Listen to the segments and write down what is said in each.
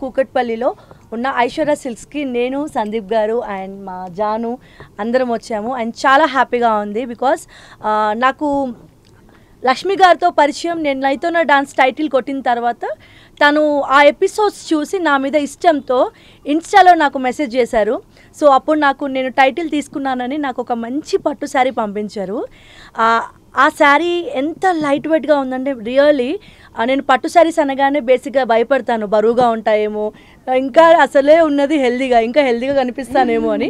కూకట్పల్లిలో ఉన్న ఐశ్వర్య సిల్క్స్కి నేను సందీప్ గారు అండ్ మా జాను అందరం వచ్చాము అండ్ చాలా హ్యాపీగా ఉంది బికాస్ నాకు లక్ష్మి గారితో పరిచయం నేను నైతోనా డాన్స్ టైటిల్ కొట్టిన తర్వాత తను ఆ ఎపిసోడ్స్ చూసి నా మీద ఇష్టంతో ఇన్స్టాలో నాకు మెసేజ్ చేశారు. సో అప్పుడు నేను టైటిల్ తీసుకున్నానని నాకు ఒక మంచి పట్టు శారీ పంపించారు. ఆ శారీ ఎంత లైట్ వెయిట్గా ఉందంటే రియల్లీ నేను పట్టు శారీస్ అనగానే బేసిక్గా భయపడతాను, బరువుగా ఉంటాయేమో, ఇంకా అసలే ఉన్నది ఇంకా హెల్దీగా కనిపిస్తానేమో అని.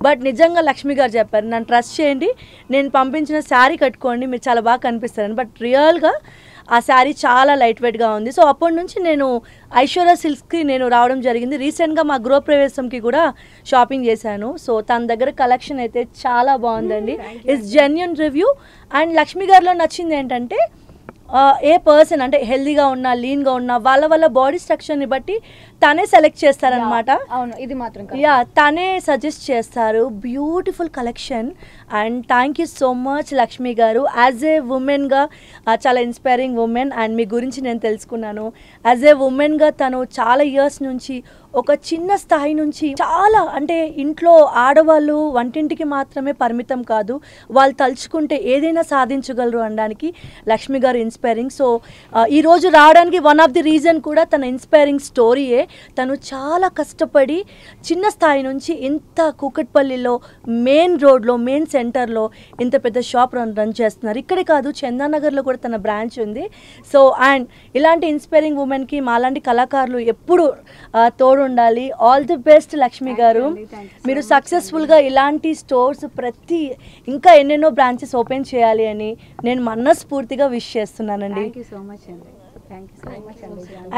బట్ నిజంగా లక్ష్మి గారు చెప్పారు, నన్ను ట్రస్ట్ చేయండి, నేను పంపించిన శారీ కట్టుకోండి, మీరు చాలా బాగా కనిపిస్తారని. బట్ రియల్గా ఆ శారీ చాలా లైట్ వెయిట్గా ఉంది. సో అప్పటి నుంచి నేను ఐశ్వర్య సిల్క్స్కి రావడం జరిగింది. రీసెంట్గా మా గృహప్రవేశంకి కూడా షాపింగ్ చేశాను. సో తన దగ్గర కలెక్షన్ అయితే చాలా బాగుందండి. It's genuine review. And Lakshmi గారిలో నచ్చింది ఏంటంటే ఏ పర్సన్ అంటే హెల్దీగా ఉన్నా లీన్గా ఉన్నా వాళ్ళ బాడీ స్ట్రక్చర్ని బట్టి తనే సెలెక్ట్ చేస్తారనమాట. అవును, ఇది మాత్రం తనే సజెస్ట్ చేస్తారు. Beautiful collection. And thank you so much Lakshmi garu. As ఏ ఉమెన్గా చాలా ఇన్స్పైరింగ్ ఉమెన్ అండ్ మీ గురించి నేను తెలుసుకున్నాను. యాజ్ ఏ ఉమెన్గా తను చాలా ఇయర్స్ నుంచి ఒక చిన్న స్థాయి నుంచి చాలా అంటే ఇంట్లో ఆడవాళ్ళు వంటింటికి మాత్రమే పరిమితం కాదు, వాళ్ళు తలుచుకుంటే ఏదైనా సాధించగలరు అనడానికి లక్ష్మి గారు ఇన్స్పైరింగ్. సో ఈరోజు రావడానికి వన్ ఆఫ్ ది రీజన్ కూడా తన ఇన్స్పైరింగ్ స్టోరీయే. తను చాలా కష్టపడి చిన్న స్థాయి నుంచి ఇంత కూకట్పల్లిలో మెయిన్ రోడ్లో మెయిన్ సెంటర్లో ఇంత పెద్ద షాప్ రన్ చేస్తున్నారు. ఇక్కడే కాదు, చందానగర్లో కూడా తన బ్రాంచ్ ఉంది. సో అండ్ ఇలాంటి ఇన్స్పైరింగ్ ఉమెన్కి మాలాంటి కళాకారులు ఎప్పుడు తోడు ఉండాలి. ఆల్ ది బెస్ట్ లక్ష్మి గారు. మీరు సక్సెస్ఫుల్గా ఇలాంటి స్టోర్స్ ఇంకా ఎన్నెన్నో బ్రాంచెస్ ఓపెన్ చేయాలి అని నేను మనస్ఫూర్తిగా విష్ చేస్తున్నానండి.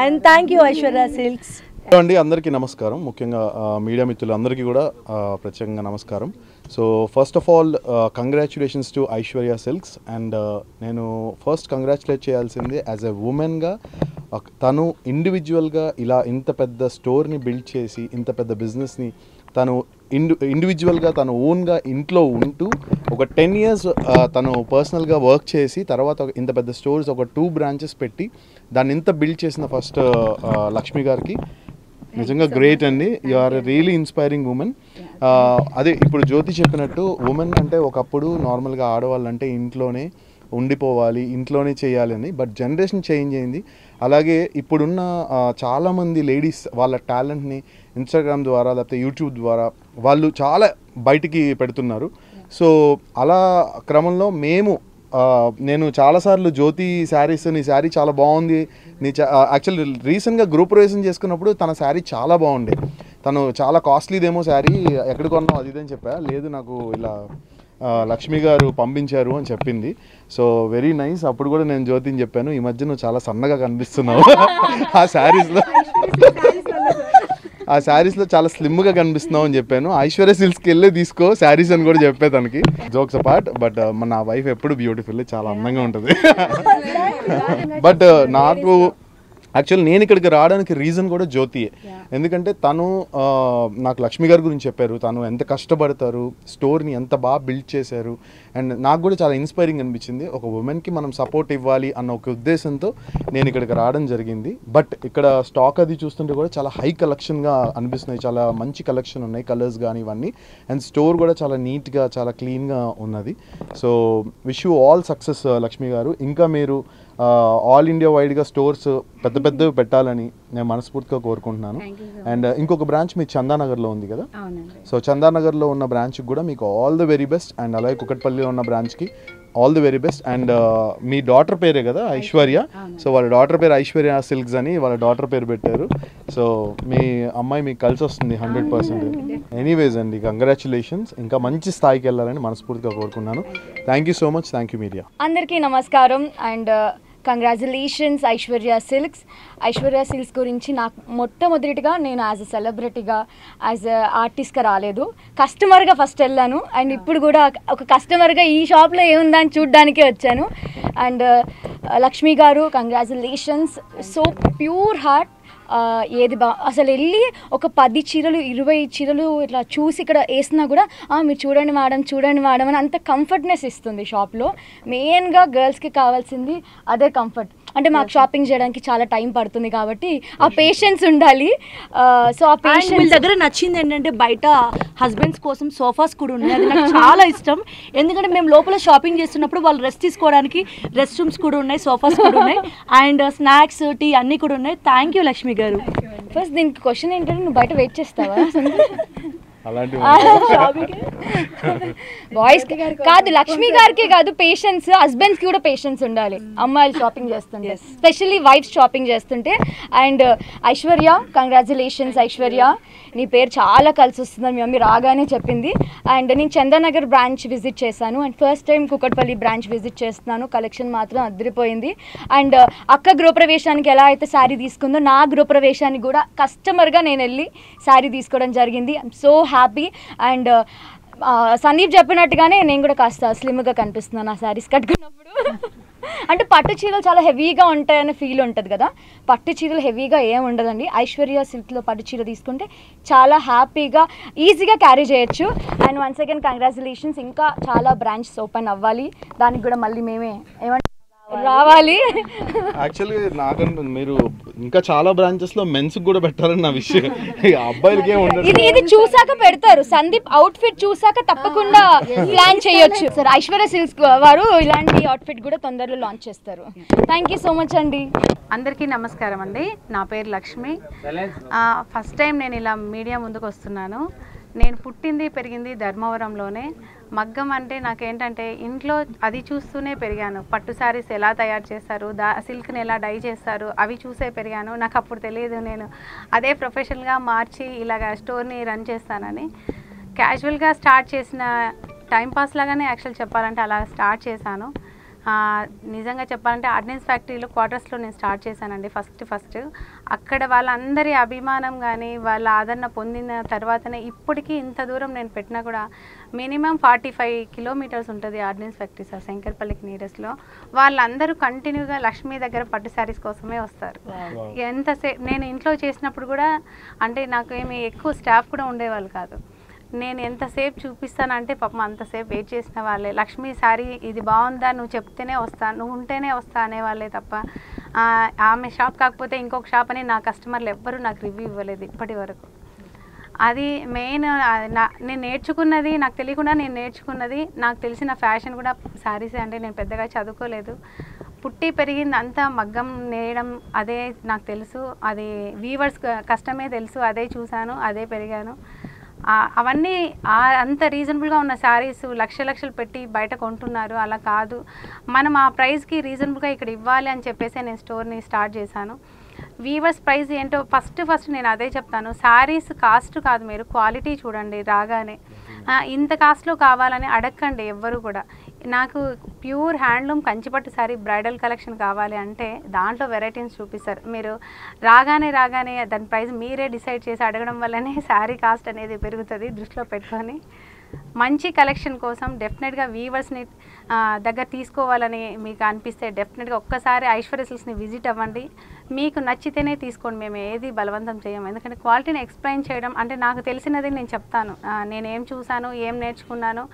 And thank you Aishwarya silks. అండి అందరికీ నమస్కారం. ముఖ్యంగా మీడియా మిత్రులు అందరికీ కూడా ప్రత్యేకంగా నమస్కారం. So first of all congratulations to Aishwarya silks. And నేను ఫస్ట్ కంగ్రాచులేట్ చేయాల్సింది యాజ్ ఎ ఉమెన్గా తను ఇండివిజువల్గా ఇలా ఇంత పెద్ద స్టోర్ని బిల్డ్ చేసి ఇంత పెద్ద బిజినెస్ని తను ఇండివిజువల్గా తను ఓన్గా ఇంట్లో ఉంటూ ఒక 10 years తను పర్సనల్గా వర్క్ చేసి తర్వాత ఇంత పెద్ద స్టోర్స్ ఒక 2 branches పెట్టి దాన్ని ఇంత బిల్డ్ చేసిన ఫస్ట్ లక్ష్మి గారికి నిజంగా గ్రేట్ అండి. You are really inspiring women. అదే ఇప్పుడు జ్యోతి చెప్పినట్టు ఉమెన్ అంటే ఒకప్పుడు నార్మల్గా ఆడవాళ్ళు అంటే ఇంట్లోనే ఉండిపోవాలి, ఇంట్లోనే చేయాలని. బట్ జనరేషన్ చేంజ్ అయింది. అలాగే ఇప్పుడున్న చాలామంది లేడీస్ వాళ్ళ టాలెంట్ని ఇన్స్టాగ్రామ్ ద్వారా లేకపోతే యూట్యూబ్ ద్వారా వాళ్ళు చాలా బయటికి పెడుతున్నారు. సో అలా క్రమంలో నేను చాలాసార్లు జ్యోతి శారీస్, నీ శారీ చాలా బాగుంది, యాక్చువల్లీ రీసెంట్గా గృహప్రవేశం చేసుకున్నప్పుడు తన శారీ చాలా బాగుండే. తను చాలా కాస్ట్లీదేమో శారీ, ఎక్కడ కొన్నావు అది ఇదని చెప్పా. లేదు నాకు ఇలా లక్ష్మి గారు పంపించారు అని చెప్పింది. So very nice. అప్పుడు కూడా నేను జ్యోతిని చెప్పాను, ఈ మధ్య నువ్వు చాలా సన్నగా కనిపిస్తున్నావు, ఆ శారీస్లో చాలా స్లిమ్గా కనిపిస్తున్నావు అని చెప్పాను. ఐశ్వర్య సిల్క్స్కి వెళ్ళి తీసుకో శారీస్ అని కూడా చెప్పే తనకి. జోక్స్ అపార్ట్, బట్ నా వైఫ్ ఎప్పుడు బ్యూటిఫుల్, చాలా అందంగా ఉంటుంది. బట్ నాకు యాక్చువల్లీ నేను ఇక్కడికి రావడానికి రీజన్ కూడా జ్యోతియే. ఎందుకంటే తను నాకు లక్ష్మి గారి గురించి చెప్పారు, తను ఎంత కష్టపడతారు, స్టోర్ని ఎంత బాగా బిల్డ్ చేశారు. అండ్ నాకు కూడా చాలా ఇన్స్పైరింగ్ అనిపించింది. ఒక ఉమెన్కి మనం సపోర్ట్ ఇవ్వాలి అన్న ఒక ఉద్దేశంతో నేను ఇక్కడికి రావడం జరిగింది. బట్ ఇక్కడ స్టాక్ అది చూస్తుంటే కూడా చాలా హై కలెక్షన్గా అనిపిస్తున్నాయి. చాలా మంచి కలెక్షన్ ఉన్నాయి, కలర్స్ కానీ ఇవన్నీ. అండ్ స్టోర్ కూడా చాలా నీట్గా చాలా క్లీన్గా ఉన్నది. So wish you all success Lakshmi గారు. ఇంకా మీరు ఆల్ ఇండియా వైడ్గా స్టోర్స్ పెద్దవి పెట్టాలని నేను మనస్ఫూర్తిగా కోరుకుంటున్నాను. అండ్ ఇంకొక బ్రాంచ్ మీ చందానగర్లో ఉంది కదా, సో చందానగర్లో ఉన్న బ్రాంచ్కి కూడా మీకు all the very best. And అలాగే కుకట్పల్లిలో ఉన్న బ్రాంచ్కి all the very best. And me daughter పేరే కదా ఐశ్వర్య, సో వాళ్ళ డాటర్ పేరు ఐశ్వర్య సిల్క్స్ అని వాళ్ళ డాటర్ పేరు పెట్టారు. సో మీ అమ్మాయి మీకు కలిసి వస్తుంది 100%. ఎనీవేస్ అండి, కంగ్రాచులేషన్స్, ఇంకా మంచి స్థాయికి వెళ్ళాలని మనస్ఫూర్తిగా కోరుకున్నాను. Thank you so much. Thank you media. అందరికీ నమస్కారం అండ్ కంగ్రాచులేషన్స్ ఐశ్వర్య సిల్క్స్ గురించి నాకు మొట్టమొదటిగా నేను యాజ్ అ సెలబ్రిటీగా యాజ్ అ ఆర్టిస్ట్గా రాలేదు, కస్టమర్గా ఫస్ట్ వెళ్ళాను. అండ్ ఇప్పుడు కూడా ఒక కస్టమర్గా ఈ షాప్లో ఏముందని చూడ్డానికే వచ్చాను. అండ్ లక్ష్మి గారు కంగ్రాచులేషన్స్, సో ప్యూర్ హార్ట్. ఏది అసలు వెళ్ళి ఒక 10 చీరలు 20 చీరలు ఇట్లా చూసి ఇక్కడ వేసినా కూడా మీరు చూడండి మేడం అని అంత కంఫర్ట్నెస్ ఇస్తుంది షాప్లో. మెయిన్గా గర్ల్స్కి కావాల్సింది అదే కంఫర్ట్. అంటే మాకు షాపింగ్ చేయడానికి చాలా టైం పడుతుంది కాబట్టి ఆ పేషెన్స్ ఉండాలి. సో ఆ పేషెన్స్ వీళ్ళ దగ్గర నచ్చింది ఏంటంటే బయట హస్బెండ్స్ కోసం సోఫాస్ కూడా ఉన్నాయి, అది నాకు చాలా ఇష్టం. ఎందుకంటే మేము లోపల షాపింగ్ చేస్తున్నప్పుడు వాళ్ళు రెస్ట్ తీసుకోవడానికి రెస్ట్ రూమ్స్ కూడా ఉన్నాయి, సోఫాస్ కూడా ఉన్నాయి, అండ్ స్నాక్స్ టీ అన్నీ కూడా ఉన్నాయి. థ్యాంక్ యూ లక్ష్మి గారు. ఫస్ట్ దీనికి క్వశ్చన్ ఏంటంటే నువ్వు బయట వెయిట్ చేస్తావా? బాయ్స్ కాదు, లక్ష్మి గారికి కాదు, పేషెన్స్, హస్బెండ్స్ కి కూడా పేషెన్స్ ఉండాలి అమ్మాయిలు షాపింగ్ చేస్తుంటే, స్పెషల్లీ వైఫ్స్ షాపింగ్ చేస్తుంటే. అండ్ ఐశ్వర్య కంగ్రాచులేషన్స్ ఐశ్వర్య, నీ పేరు చాలా కలిసి వస్తుందని మీ మమ్మీ రాగానే చెప్పింది. అండ్ నేను చందానగర్ బ్రాంచ్ విజిట్ చేశాను and first time Kukatpally branch visit చేస్తున్నాను. కలెక్షన్ మాత్రం అదిరిపోయింది. అండ్ అక్క గృహప్రవేశానికి ఎలా అయితే శారీ తీసుకుందో నా గృహప్రవేశానికి కూడా కస్టమర్గా నేను వెళ్ళి శారీ తీసుకోవడం జరిగింది. I'm so happy. And Sandeep చెప్పినట్టుగానే నేను కూడా కాస్త స్లిమ్గా కనిపిస్తున్నాను ఆ శారీస్ కట్టుకున్నప్పుడు. అంటే పట్టు చీరలు చాలా హెవీగా ఉంటాయనే ఫీల్ ఉంటుంది కదా, పట్టు చీరలు హెవీగా ఏం ఉండదండి. ఐశ్వర్య సిల్క్లో పట్టు చీర తీసుకుంటే చాలా హ్యాపీగా ఈజీగా క్యారీ చేయొచ్చు. అండ్ వన్స్ అగైన్ కంగ్రాచులేషన్స్, ఇంకా చాలా బ్రాంచెస్ ఓపెన్ అవ్వాలి, దానికి కూడా మళ్ళీ మేమే రావాలి. యాక్చువల్లీ నాకంటే మీరు ఇంకా చాలా బ్రాంచెస్ లో మెన్స్ కూడా పెట్టారని నా విషయం, అబ్బాయిలకి ఇది చూసాక పెడతారు. సందీప్ అవుట్ ఫిట్ చూసాక తప్పకుండా ప్లాన్ చేయొచ్చు సార్. ఐశ్వర్య సిల్క్స్ వారు ఇలాంటి అవుట్ ఫిట్ కూడా తొందరలో లాంచ్ చేస్తారు. థ్యాంక్ యూ సో మచ్ అండి. అందరికీ నమస్కారం అండి, నా పేరు లక్ష్మి. ఫస్ట్ టైం నేను ఇలా మీడియా ముందుకు వస్తున్నాను. నేను పుట్టింది పెరిగింది ధర్మవరంలోనే. మగ్గం అంటే నాకేంటంటే ఇంట్లో అది చూస్తూనే పెరిగాను. పట్టు శారీస్ ఎలా తయారు చేస్తారు, సిల్క్ని ఎలా డై చేస్తారు అవి చూసే పెరిగాను. నాకు అప్పుడు తెలియదు నేను అదే ప్రొఫెషనల్గా మార్చి ఇలాగ స్టోర్ని రన్ చేస్తానని. క్యాజువల్గా స్టార్ట్ చేసిన టైంపాస్ లాగానే యాక్చువల్ చెప్పాలంటే అలా స్టార్ట్ చేశాను. నిజంగా చెప్పాలంటే ఆర్డినెన్స్ ఫ్యాక్టరీలో క్వార్టర్స్లో నేను స్టార్ట్ చేశానండి ఫస్ట్. అక్కడ వాళ్ళందరి అభిమానం కానీ వాళ్ళ ఆదరణ పొందిన తర్వాతనే ఇప్పటికీ ఇంత దూరం నేను పెట్టినా కూడా మినిమం 45 కిలోమీటర్స్ ఉంటుంది ఆర్డినెన్స్ ఫ్యాక్టరీ సార్, శంకర్పల్లికి నియరెస్ట్లో. వాళ్ళందరూ కంటిన్యూగా లక్ష్మీ దగ్గర పట్టు శారీస్ కోసమే వస్తారు. ఎంతసేపు నేను ఇంట్లో చేసినప్పుడు కూడా అంటే నాకు ఏమి ఎక్కువ స్టాఫ్ కూడా ఉండేవాళ్ళు కాదు. నేను ఎంతసేపు చూపిస్తానంటే పాపం అంతసేపు వెయిట్ చేసిన వాళ్ళే. లక్ష్మీ శారీ ఇది బాగుందా, నువ్వు చెప్తేనే వస్తా, నువ్వు ఉంటేనే వస్తా అనేవాళ్ళే తప్ప ఆమె షాప్ కాకపోతే ఇంకొక షాప్ అని నా కస్టమర్లు ఎవ్వరూ నాకు రివ్యూ ఇవ్వలేదు ఇప్పటి వరకు. అది మెయిన్. నేను నేర్చుకున్నది నాకు తెలియకుండా నేను నేర్చుకున్నది, నాకు తెలిసిన ఫ్యాషన్ కూడా శారీసే. అంటే నేను పెద్దగా చదువుకోలేదు, పుట్టి పెరిగింది అంతా మగ్గం నేయడం అదే నాకు తెలుసు, అది వీవర్స్ కష్టమే తెలుసు, అదే చూశాను, అదే పెరిగాను. అవన్నీ అంత రీజనబుల్గా ఉన్న శారీస్ లక్షలు పెట్టి బయట కొంటున్నారు, అలా కాదు. మనం ఆ ప్రైస్కి రీజనబుల్గా ఇక్కడ ఇవ్వాలి అని చెప్పేసి నేను స్టోర్ని స్టార్ట్ చేశాను. వీవర్స్ ప్రైస్ ఏంటో ఫస్ట్ నేను అదే చెప్తాను. శారీస్ కాస్ట్ కాదు, మీరు క్వాలిటీ చూడండి. రాగానే ఇంత కాస్ట్లో కావాలని అడగండి ఎవ్వరు కూడా. నాకు ప్యూర్ హ్యాండ్లూమ్ కంచిపట్టు శారీ బ్రైడల్ కలెక్షన్ కావాలి అంటే దాంట్లో వెరైటీస్ చూపిస్తారు. మీరు రాగానే దాని ప్రైస్ మీరే డిసైడ్ చేసి అడగడం వల్లనే శారీ కాస్ట్ అనేది పెరుగుతుంది. దృష్టిలో పెట్టుకొని మంచి కలెక్షన్ కోసం డెఫినెట్గా వీవర్స్ని దగ్గర తీసుకోవాలని మీకు అనిపిస్తే డెఫినెట్గా ఒక్కసారి ఐశ్వర్య సిల్క్స్ని విజిట్ అవ్వండి. మీకు నచ్చితేనే తీసుకోండి, మేము ఏది బలవంతం చేయము. ఎందుకంటే క్వాలిటీని ఎక్స్ప్లెయిన్ చేయడం అంటే నాకు తెలిసినది నేను చెప్తాను. నేను ఏం చూసాను, ఏం నేర్చుకున్నాను,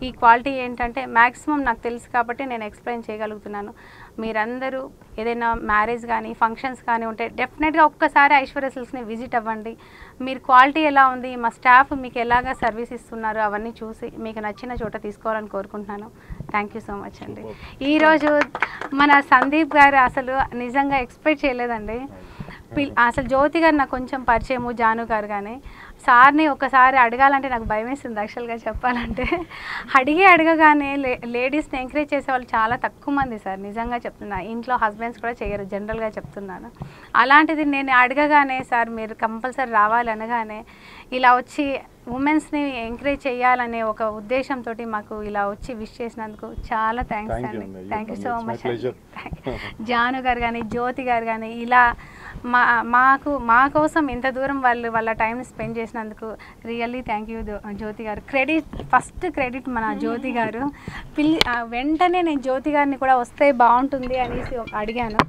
ఈ క్వాలిటీ ఏంటంటే మ్యాక్సిమం నాకు తెలుసు కాబట్టి నేను ఎక్స్ప్లెయిన్ చేయగలుగుతున్నాను. మీరందరూ ఏదైనా మ్యారేజ్ కానీ ఫంక్షన్స్ కానీ ఉంటే డెఫినెట్గా ఒక్కసారి ఐశ్వర్య సిల్క్స్ని విజిట్ అవ్వండి. మీరు క్వాలిటీ ఎలా ఉంది, మా స్టాఫ్ మీకు ఎలాగా సర్వీస్ ఇస్తున్నారు అవన్నీ చూసి మీకు నచ్చిన చోట తీసుకోవాలని కోరుకుంటున్నాను. థ్యాంక్ యూ సో మచ్ అండి. ఈరోజు మన సందీప్ గారు అసలు నిజంగా ఎక్స్పెక్ట్ చేయలేదండి. అసలు జ్యోతి గారు నాకు కొంచెం పరిచయము, జాను గారు కానీ సార్ని ఒకసారి అడగాలంటే నాకు భయం వేస్తుంది యాక్చువల్గా చెప్పాలంటే. అడగగానే లేడీస్ని ఎంకరేజ్ చేసే వాళ్ళు చాలా తక్కువ మంది సార్, నిజంగా చెప్తున్నా. ఇంట్లో హస్బెండ్స్ కూడా చేయరు, జనరల్గా చెప్తున్నాను. అలాంటిది నేను అడగగానే సార్ మీరు కంపల్సరీ రావాలి అనగానే ఇలా వచ్చి ఉమెన్స్ని ఎంకరేజ్ చేయాలనే ఒక ఉద్దేశంతో మాకు ఇలా వచ్చి విష్ చేసినందుకు చాలా థ్యాంక్స్ అండి. Thank you so much. Janu గారు కానీ జ్యోతి గారు కానీ ఇలా మా కోసం ఇంత దూరం వాళ్ళ టైం స్పెండ్ చేసినందుకు రియల్లీ థ్యాంక్ యూ జ్యోతి గారు. ఫస్ట్ క్రెడిట్ మన జ్యోతి గారు. వెంటనే నేను జ్యోతి గారిని కూడా వస్తే బాగుంటుంది అనేసి అడిగాను.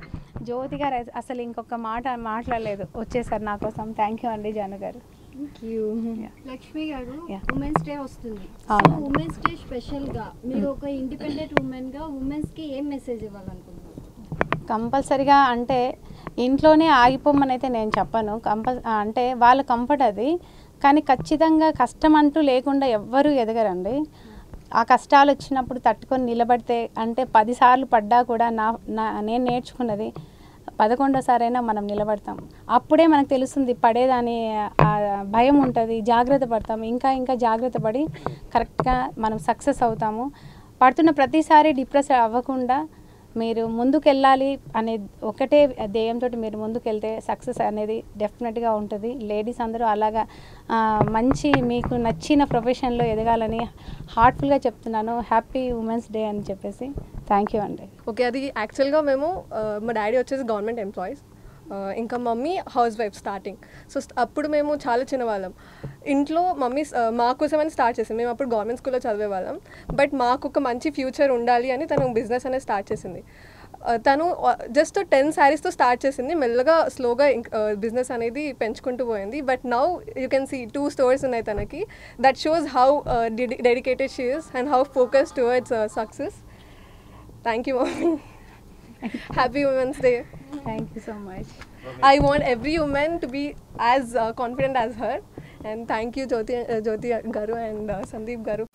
జ్యోతి గారు అసలు ఇంకొక మాట మాట్లాడలేదు, వచ్చేసారు నా కోసం. థ్యాంక్ యూ అండి జాను గారు. లక్ష్మి గారు, ఉమెన్స్ డే వస్తుంది. ఉమెన్స్ డే స్పెషల్ గా మీరు ఒక ఇండిపెండెంట్ ఉమెన్ గా ఉమెన్స్ కి ఏం మెసేజ్ ఇవ్వాలనుకుంటున్నారు? కంపల్సరిగా అంటే ఇంట్లోనే ఆగిపోమని అయితే నేను చెప్పను. అంటే వాళ్ళ కంఫర్ట్ అది, కానీ ఖచ్చితంగా కష్టం అంటూ లేకుండా ఎవ్వరూ ఎదగరండి. ఆ కష్టాలు వచ్చినప్పుడు తట్టుకొని నిలబడితే, అంటే 10 సార్లు పడ్డా కూడా నేను నేర్చుకున్నది 11వ మనం నిలబడతాం. అప్పుడే మనకు తెలుస్తుంది పడేదాని భయం ఉంటుంది, జాగ్రత్త పడతాం. ఇంకా జాగ్రత్త పడి కరెక్ట్గా మనం సక్సెస్ అవుతాము. పడుతున్న ప్రతిసారి డిప్రెస్ అవ్వకుండా మీరు ముందుకెళ్ళాలి అనే ఒకటే ధ్యేయంతో మీరు ముందుకెళ్తే సక్సెస్ అనేది డెఫినెట్గా ఉంటుంది. లేడీస్ అందరూ అలాగా మంచి మీకు నచ్చిన ప్రొఫెషన్లో ఎదగాలని హార్ట్ఫుల్గా చెప్తున్నాను. హ్యాపీ ఉమెన్స్ డే అని చెప్పేసి థ్యాంక్ యూ అండి. ఓకే, అది యాక్చువల్గా మేము మా డాడీ వచ్చేసి గవర్నమెంట్ ఎంప్లాయీస్, ఇంకా mummy house wife starting. So అప్పుడు మేము చాలా చిన్నవాళ్ళం. ఇంట్లో మమ్మీ మా కోసమని స్టార్ట్ చేసింది. మేము అప్పుడు గవర్నమెంట్ స్కూల్లో చదివేవాళ్ళం. బట్ మాకు ఒక మంచి ఫ్యూచర్ ఉండాలి అని తను బిజినెస్ అనేది స్టార్ట్ చేసింది. తను జస్ట్ 10 శారీస్తో స్టార్ట్ చేసింది. మెల్లగా స్లోగా బిజినెస్ అనేది పెంచుకుంటూ పోయింది. But now you can see 2 stores ఉన్నాయి తనకి. That shows how dedicated she is and how focused towards success. Thank you mummy. Happy Women's Day. Thank you so much. I want every woman to be as confident as her. And thank you Jyoti Garu and Sandeep Garu.